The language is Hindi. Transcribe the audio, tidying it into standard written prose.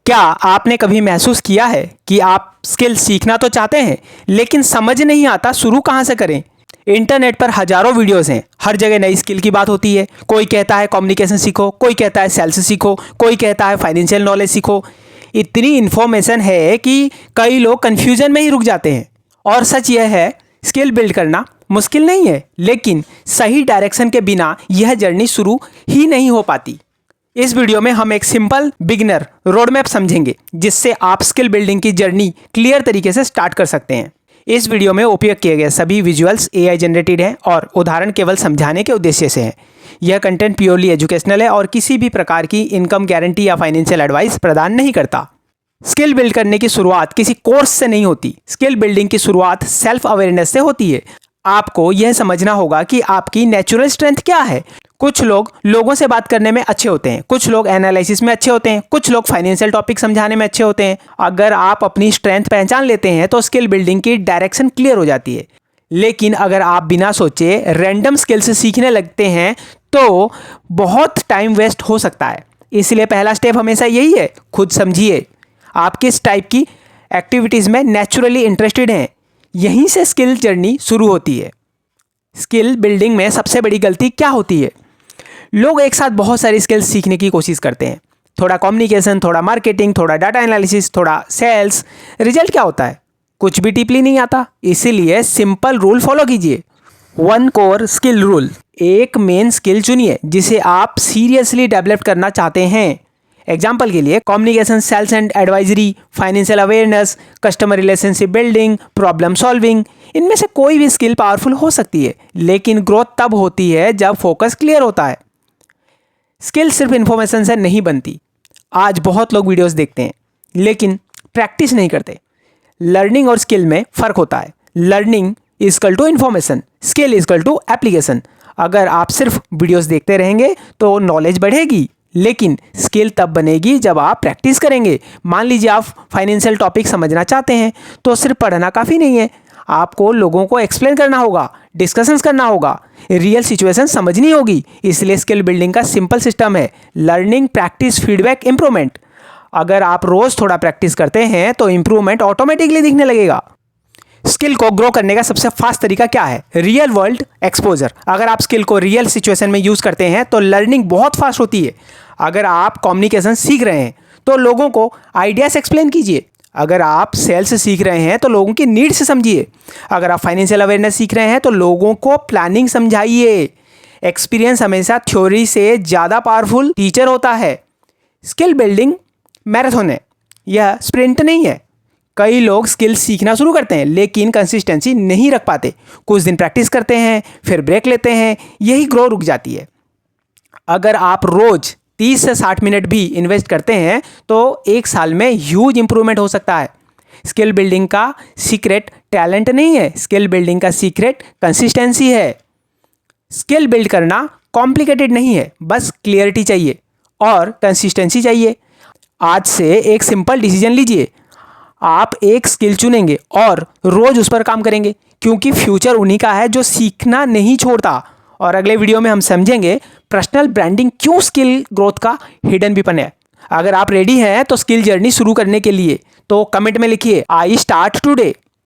क्या आपने कभी महसूस किया है कि आप स्किल सीखना तो चाहते हैं लेकिन समझ नहीं आता शुरू कहाँ से करें। इंटरनेट पर हजारों वीडियोस हैं, हर जगह नई स्किल की बात होती है। कोई कहता है कम्युनिकेशन सीखो, कोई कहता है सेल्स सीखो, कोई कहता है फाइनेंशियल नॉलेज सीखो। इतनी इन्फॉर्मेशन है कि कई लोग कन्फ्यूजन में ही रुक जाते हैं। और सच यह है, स्किल बिल्ड करना मुश्किल नहीं है, लेकिन सही डायरेक्शन के बिना यह जर्नी शुरू ही नहीं हो पाती। इस वीडियो में हम एक सिंपल बिगिनर रोड मैप समझेंगे जिससे आप स्किल बिल्डिंग की जर्नी क्लियर तरीके से स्टार्ट कर सकते हैं। इस वीडियो में उपयोग किए गए सभी विजुअल्स AI जनरेटेड हैं और उदाहरण केवल समझाने के उद्देश्य से हैं। यह कंटेंट प्योरली एजुकेशनल है और किसी भी प्रकार की इनकम गारंटी या फाइनेंशियल एडवाइस प्रदान नहीं करता। स्किल बिल्ड करने की शुरुआत किसी कोर्स से नहीं होती। स्किल बिल्डिंग की शुरुआत सेल्फ अवेयरनेस से होती है। आपको यह समझना होगा कि आपकी नेचुरल स्ट्रेंथ क्या है। कुछ लोग लोगों से बात करने में अच्छे होते हैं, कुछ लोग एनालिसिस में अच्छे होते हैं, कुछ लोग फाइनेंशियल टॉपिक समझाने में अच्छे होते हैं। अगर आप अपनी स्ट्रेंथ पहचान लेते हैं तो स्किल बिल्डिंग की डायरेक्शन क्लियर हो जाती है। लेकिन अगर आप बिना सोचे रैंडम स्किल्स सीखने लगते हैं तो बहुत टाइम वेस्ट हो सकता है। इसलिए पहला स्टेप हमेशा यही है, खुद समझिए आप किस टाइप की एक्टिविटीज़ में नेचुरली इंटरेस्टेड हैं। यहीं से स्किल जर्नी शुरू होती है। स्किल बिल्डिंग में सबसे बड़ी गलती क्या होती है? लोग एक साथ बहुत सारी स्किल्स सीखने की कोशिश करते हैं। थोड़ा कम्युनिकेशन, थोड़ा मार्केटिंग, थोड़ा डाटा एनालिसिस, थोड़ा सेल्स। रिजल्ट क्या होता है? कुछ भी डीपली नहीं आता। इसीलिए सिंपल रूल फॉलो कीजिए। 1 कोर स्किल रूल। एक मेन स्किल चुनिए जिसे आप सीरियसली डेवलप करना चाहते हैं। एग्जाम्पल के लिए communication, sales and advisory, financial awareness, customer relationship building, problem solving. इनमें से कोई भी स्किल पावरफुल हो सकती है, लेकिन ग्रोथ तब होती है जब फोकस क्लियर होता है। स्किल सिर्फ इन्फॉर्मेशन से नहीं बनती। आज बहुत लोग वीडियोस देखते हैं लेकिन प्रैक्टिस नहीं करते। लर्निंग और स्किल में फ़र्क होता है। Learning is equal to information, skill is equal to application. अगर आप सिर्फ वीडियोस देखते रहेंगे तो नॉलेज बढ़ेगी, लेकिन स्किल तब बनेगी जब आप प्रैक्टिस करेंगे। मान लीजिए आप फाइनेंशियल टॉपिक समझना चाहते हैं तो सिर्फ पढ़ना काफ़ी नहीं है। आपको लोगों को एक्सप्लेन करना होगा, डिस्कशंस करना होगा, रियल सिचुएशन समझनी होगी। इसलिए स्किल बिल्डिंग का सिंपल सिस्टम है लर्निंग, प्रैक्टिस, फीडबैक, इंप्रूवमेंट। अगर आप रोज़ थोड़ा प्रैक्टिस करते हैं तो इंप्रूवमेंट ऑटोमेटिकली दिखने लगेगा। स्किल को ग्रो करने का सबसे फास्ट तरीका क्या है? Real world exposure. अगर आप स्किल को रियल सिचुएशन में यूज़ करते हैं तो लर्निंग बहुत फास्ट होती है। अगर आप कम्युनिकेशन सीख रहे हैं तो लोगों को आइडियाज़ एक्सप्लेन कीजिए। अगर आप सेल्स सीख रहे हैं तो लोगों की नीड्स समझिए। अगर आप फाइनेंशियल अवेयरनेस सीख रहे हैं तो लोगों को प्लानिंग समझाइए। एक्सपीरियंस हमेशा थ्योरी से ज़्यादा पावरफुल टीचर होता है। स्किल बिल्डिंग मैराथन है, यह स्प्रिंट नहीं है। कई लोग स्किल सीखना शुरू करते हैं लेकिन कंसिस्टेंसी नहीं रख पाते। कुछ दिन प्रैक्टिस करते हैं फिर ब्रेक लेते हैं, यही ग्रो रुक जाती है। अगर आप रोज़ 30 से 60 मिनट भी इन्वेस्ट करते हैं तो 1 साल में ह्यूज इंप्रूवमेंट हो सकता है। स्किल बिल्डिंग का सीक्रेट टैलेंट नहीं है, स्किल बिल्डिंग का सीक्रेट कंसिस्टेंसी है। स्किल बिल्ड करना कॉम्प्लिकेटेड नहीं है, बस क्लियरिटी चाहिए और कंसिस्टेंसी चाहिए। आज से एक सिंपल डिसीजन लीजिए, आप एक स्किल चुनेंगे और रोज़ उस पर काम करेंगे, क्योंकि फ्यूचर उन्हीं का है जो सीखना नहीं छोड़ता। और अगले वीडियो में हम समझेंगे पर्सनल ब्रांडिंग क्यों स्किल ग्रोथ का हिडन वेपन है। अगर आप रेडी हैं तो स्किल जर्नी शुरू करने के लिए तो कमेंट में लिखिए आई स्टार्ट टुडे।